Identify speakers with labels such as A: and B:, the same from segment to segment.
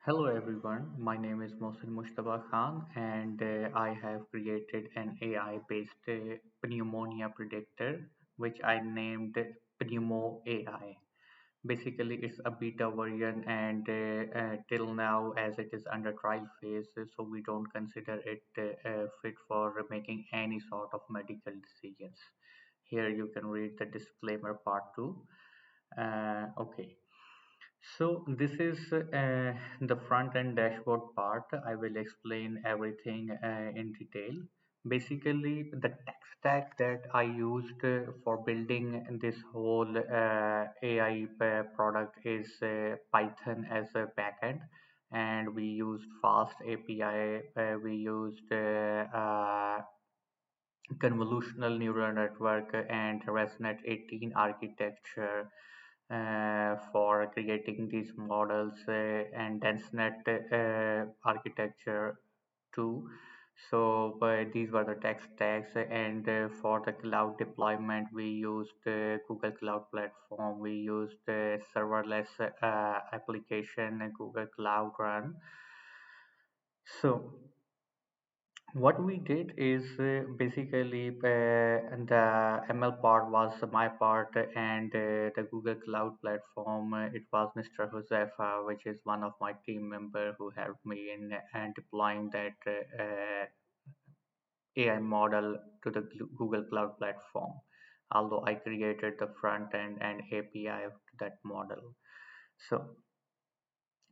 A: Hello everyone, my name is Mohsin Mushtaba Khan and I have created an AI-based pneumonia predictor which I named PneumoAI. Basically, it's a beta version and till now as it is under trial phase, so we don't consider it fit for making any sort of medical decisions. Here you can read the disclaimer part 2. Okay. So this is the front end dashboard part. I will explain everything in detail. Basically, the tech stack that I used for building this whole AI product is Python as a backend, and we used fast API. We used convolutional neural network and ResNet 18 architecture for creating these models and DenseNet architecture too. So these were the tech stacks and for the cloud deployment we used Google Cloud Platform, we used serverless application Google Cloud Run. So what we did is basically the ML part was my part and the Google Cloud Platform, it was Mr. Josefa, which is one of my team member who helped me in deploying that AI model to the Google Cloud Platform. Although I created the front end and API to that model. So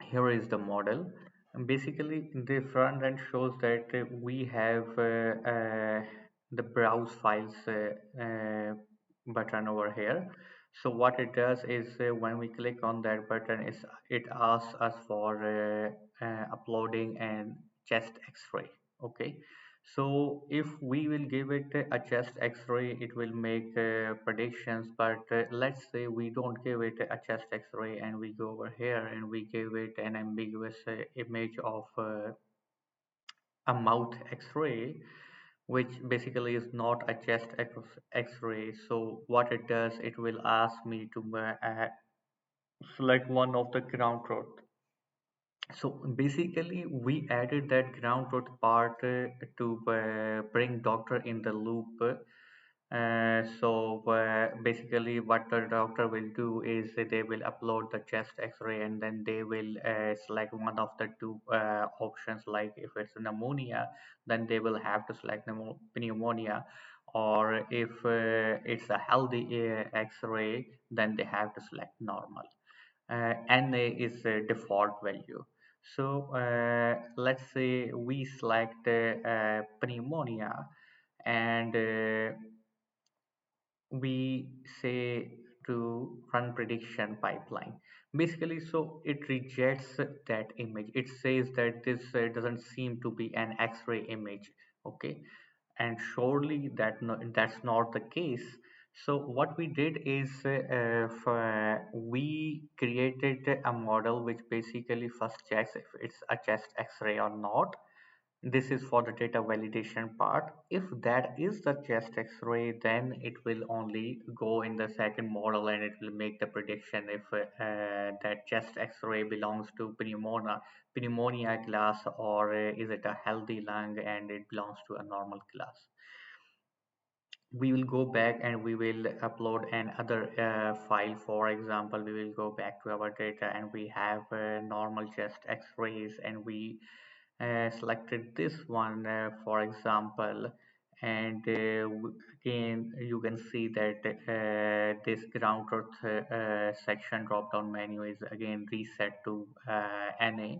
A: here is the model. And basically, the front end shows that we have the browse files button over here. So what it does is when we click on that button, it asks us for uploading an chest X-ray. Okay, so if we will give it a chest X-ray, it will make predictions. But let's say we don't give it a chest X-ray and we go over here and we give it an ambiguous image of a mouth X-ray, which basically is not a chest X-ray. So what it does, it will ask me to select one of the ground truth. So basically, we added that ground truth part to bring doctor in the loop. Basically, what the doctor will do is they will upload the chest X-ray and then they will select one of the two options. Like if it's pneumonia, then they will have to select pneumonia, or if it's a healthy X-ray, then they have to select normal. NA is a default value. So let's say we select pneumonia and we say to run prediction pipeline. Basically, so it rejects that image. It says that this doesn't seem to be an X-ray image. Okay, and surely that's not the case. So what we did is we created a model which basically first checks if it's a chest X-ray or not. This is for the data validation part. If that is the chest X-ray, then it will only go in the second model and it will make the prediction if that chest X-ray belongs to pneumonia class, or is it a healthy lung and it belongs to a normal class. We will go back and we will upload another file. For example, we will go back to our data and we have normal chest X-rays and we selected this one for example, and again you can see that this ground truth section drop down menu is again reset to NA,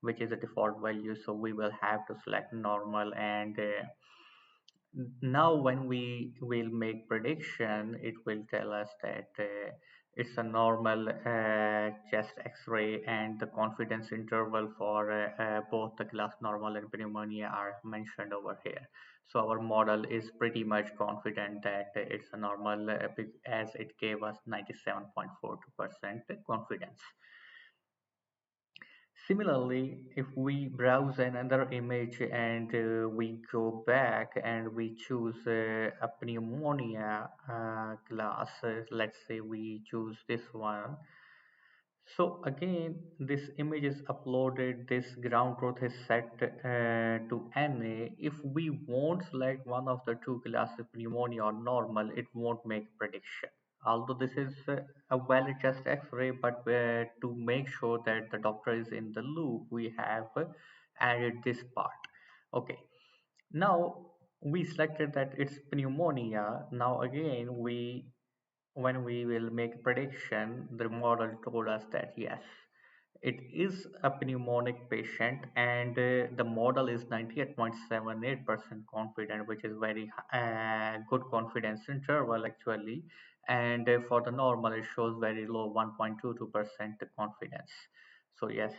A: which is a default value. So we will have to select normal, and now when we will make prediction, it will tell us that it's a normal chest X-ray, and the confidence interval for both the class normal and pneumonia are mentioned over here. So our model is pretty much confident that it's a normal as it gave us 97.42% confidence. Similarly, if we browse another image and we go back and we choose a pneumonia class, let's say we choose this one. So again, this image is uploaded, this ground truth is set to NA. If we won't select one of the two classes, pneumonia or normal, it won't make prediction. Although this is a valid chest X-ray, but to make sure that the doctor is in the loop, we have added this part. Okay, now we selected that it's pneumonia. Now again, when we will make prediction, the model told us that yes, it is a pneumonic patient, and the model is 98.78% confident, which is very good confidence interval actually. And for the normal, it shows very low 1.22% confidence. So yes,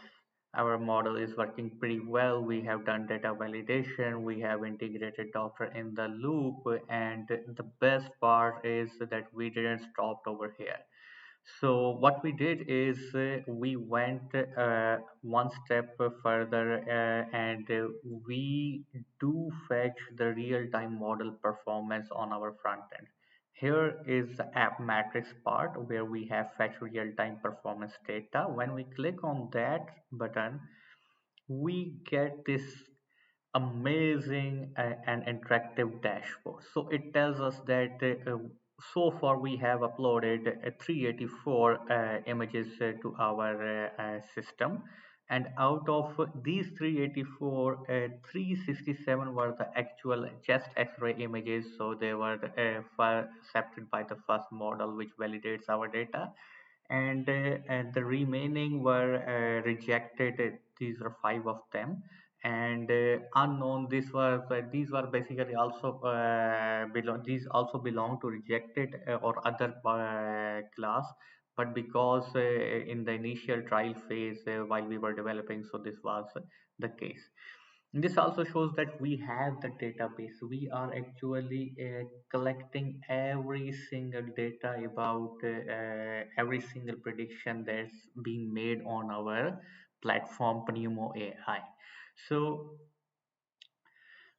A: our model is working pretty well. We have done data validation, we have integrated doctor in the loop, and the best part is that we didn't stop over here. So what we did is we went one step further, and we do fetch the real-time model performance on our front end. Here is the app matrix part where we have fetch real-time performance data. When we click on that button, we get this amazing and interactive dashboard. So it tells us that so far we have uploaded 384 images to our system, and out of these 384, 367 were the actual chest X-ray images. So they were accepted by the first model, which validates our data, and the remaining were rejected. These are five of them, and unknown. These were basically also belong. These also belong to rejected or other class. But because in the initial trial phase while we were developing, so this was the case. This also shows that we have the database. We are actually collecting every single data about every single prediction that's being made on our platform PneumoAI. So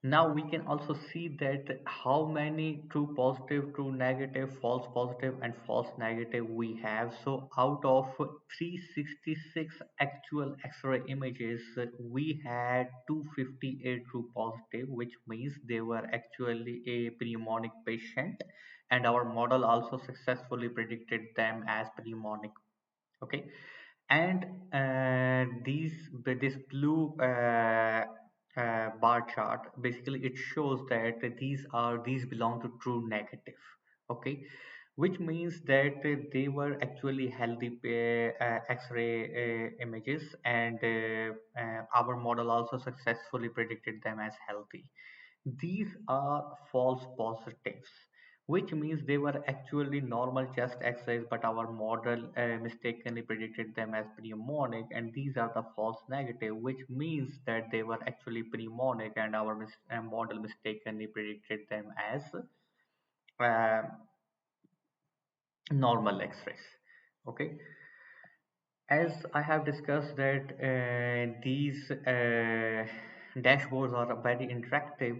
A: now we can also see that how many true positive, true negative, false positive, and false negative we have. So out of 366 actual X-ray images, we had 258 true positive, which means they were actually a pneumonic patient, and our model also successfully predicted them as pneumonic. Okay, and this blue bar chart, basically it shows that these belong to true negative. Okay, which means that they were actually healthy X-ray images, and our model also successfully predicted them as healthy. These are false positives, which means they were actually normal chest X-rays, but our model mistakenly predicted them as pneumonic, and these are the false negative, which means that they were actually pneumonic, and our model mistakenly predicted them as uh, normal X-rays. Okay, as I have discussed that these dashboards are very interactive,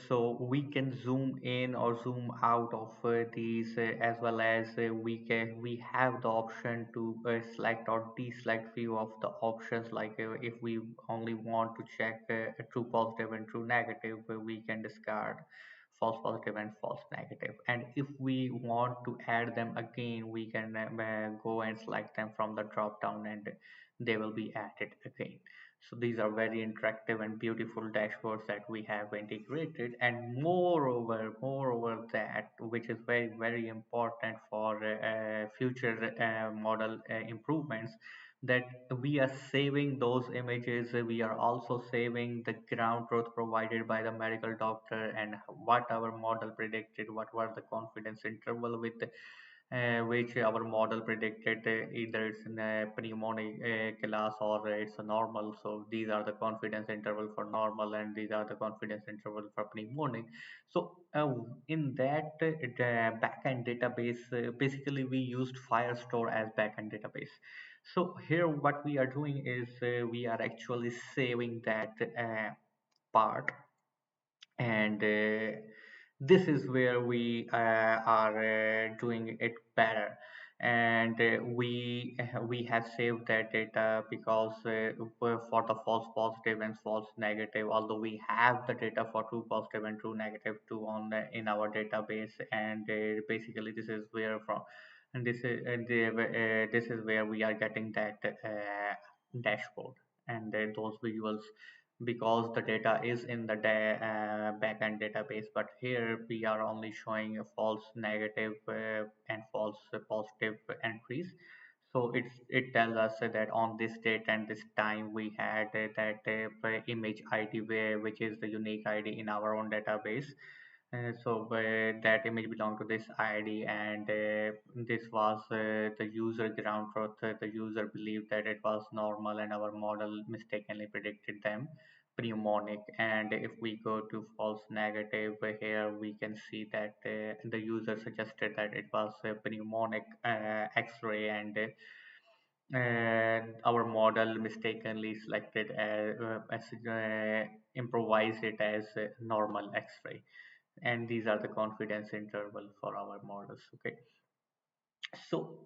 A: so we can zoom in or zoom out of these, as well as we have the option to select or deselect few of the options. Like if we only want to check true positive and true negative, we can discard false positive and false negative. And if we want to add them again, we can go and select them from the drop down, and they will be added again. So these are very interactive and beautiful dashboards that we have integrated. And moreover that, which is very important for future model improvements, that we are saving those images. We are also saving the ground truth provided by the medical doctor, and what our model predicted, what were the confidence interval with which our model predicted, either it's in a pneumonic class or it's a normal. So these are the confidence interval for normal, and these are the confidence interval for pneumonic. So in that backend database, basically we used Firestore as backend database. So here what we are doing is we are actually saving that part, and this is where we are doing it better. and we have saved that data because for the false positive and false negative, although we have the data for true positive and true negative too on in our database, and basically this is where from and this is where we are getting that dashboard and those visuals, because the data is in the backend database, but here we are only showing a false negative and false positive entries. So it tells us that on this date and this time we had that image ID which is the unique ID in our own database. That image belonged to this ID, and this was the user ground truth. The user believed that it was normal, and our model mistakenly predicted them pneumonic. And if we go to false negative, here we can see that the user suggested that it was a pneumonic X-ray, and our model mistakenly selected improvised it as a normal X-ray, and these are the confidence interval for our models. Okay, so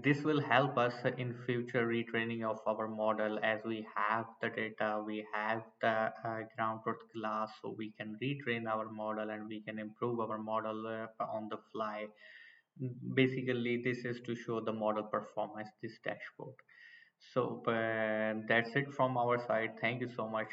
A: this will help us in future retraining of our model, as we have the data, we have the ground truth class, so we can retrain our model and we can improve our model on the fly. Basically this is to show the model performance, this dashboard. So that's it from our side. Thank you so much.